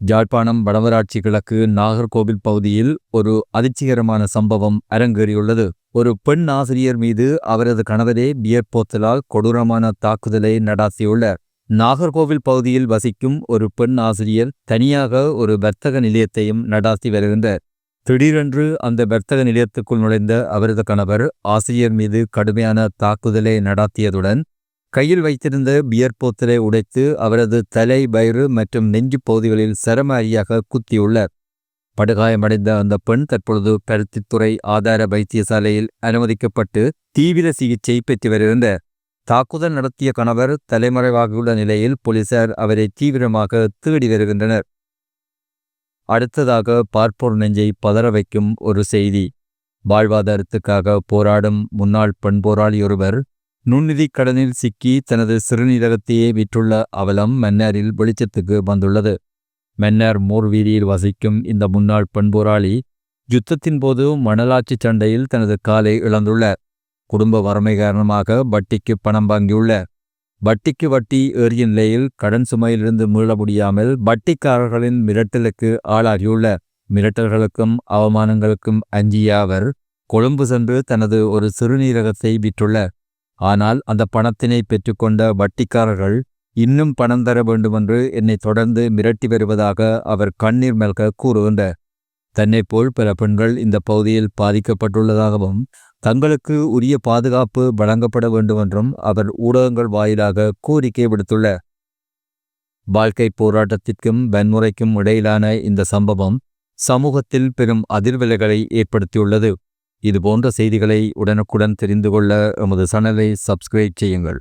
யாழ்ப்பாணம் வடமராட்சி கிழக்கு நாகர்கோவில் பகுதியில் ஒரு அதிர்ச்சிகரமான சம்பவம் அரங்கேறியுள்ளது. ஒரு பெண் ஆசிரியர் மீது அவரது கணவரே பியர் போத்தலால் கொடூரமான தாக்குதலை நடாத்தியுள்ளார். நாகர்கோவில் பகுதியில் வசிக்கும் ஒரு பெண் ஆசிரியர் தனியாக ஒரு வர்த்தக நிலையத்தையும் நடாத்தி வருகின்றார். திடீரென்று அந்த வர்த்தக நிலையத்துக்குள் நுழைந்த அவரது கணவர் ஆசிரியர் மீது கடுமையான தாக்குதலை நடாத்தியதுடன் கையில் வைத்திருந்த பியர் போத்தலை உடைத்து அவரது தலை, வயிறு மற்றும் நெஞ்சு பகுதிகளில் சரமாரியாக குத்தியுள்ளார். படுகாயமடைந்த அந்த பெண் தற்பொழுது பருத்தித்துறை ஆதார வைத்தியசாலையில் அனுமதிக்கப்பட்டு தீவிர சிகிச்சை பெற்று வருகின்றார். தாக்குதல் நடத்திய கணவர் தலைமறைவாகியுள்ள நிலையில் போலீசார் அவரை தீவிரமாக தேடி வருகின்றனர். அடுத்ததாக பார்ப்போர் நெஞ்சை பதற வைக்கும் ஒரு செய்தி. வாழ்வாதாரத்துக்காக போராடும் முன்னாள் பெண் போராளியொருவர் நுண்ணிதி கடனில் சிக்கி தனது சிறுநீரகத்தையே விற்றுள்ள அவலம் மன்னாரில் வெளிச்சத்துக்கு வந்துள்ளது. மன்னார் மோர் வீதியில் வசிக்கும் இந்த முன்னாள் பெண் போராளி யுத்தத்தின் போது மணலாட்சி சண்டையில் தனது காலை இழந்துள்ளார். குடும்ப வறுமை காரணமாக வட்டிக்கு பணம் வாங்கியுள்ளார். வட்டிக்கு வட்டி ஏறிய நிலையில் கடன் சுமையிலிருந்து மீள முடியாமல் வட்டிக்காரர்களின் மிரட்டலுக்கு ஆளாகியுள்ளார். மிரட்டல்களுக்கும் அவமானங்களுக்கும் அஞ்சிய அவர் கொழும்பு சென்று தனது ஒரு சிறுநீரகத்தை விற்றுள்ளார். ஆனால் அந்த பணத்தினை பெற்றுக்கொண்ட வட்டிக்காரர்கள் இன்னும் பணம் தர வேண்டுமென்று என்னை தொடர்ந்து மிரட்டி வருவதாக அவர் கண்ணீர் மல்க கூறுகின்றார். தன்னைப் போல் பல பெண்கள் இந்த பகுதியில் பாதிக்கப்பட்டுள்ளதாகவும் தங்களுக்கு உரிய பாதுகாப்பு வழங்கப்பட வேண்டுமென்றும் அவர் ஊடகங்கள் வாயிலாக கோரிக்கை விடுத்துள்ளார். வாழ்க்கை போராட்டத்திற்கும் வன்முறைக்கும் இடையிலான இந்த சம்பவம் சமூகத்தில் பெரும் அதிர்வலைகளை ஏற்படுத்தியுள்ளது. இதுபோன்ற செய்திகளை உடனுக்குடன் தெரிந்து கொள்ள எமது சேனலை சப்ஸ்கிரைப் செய்யுங்கள்.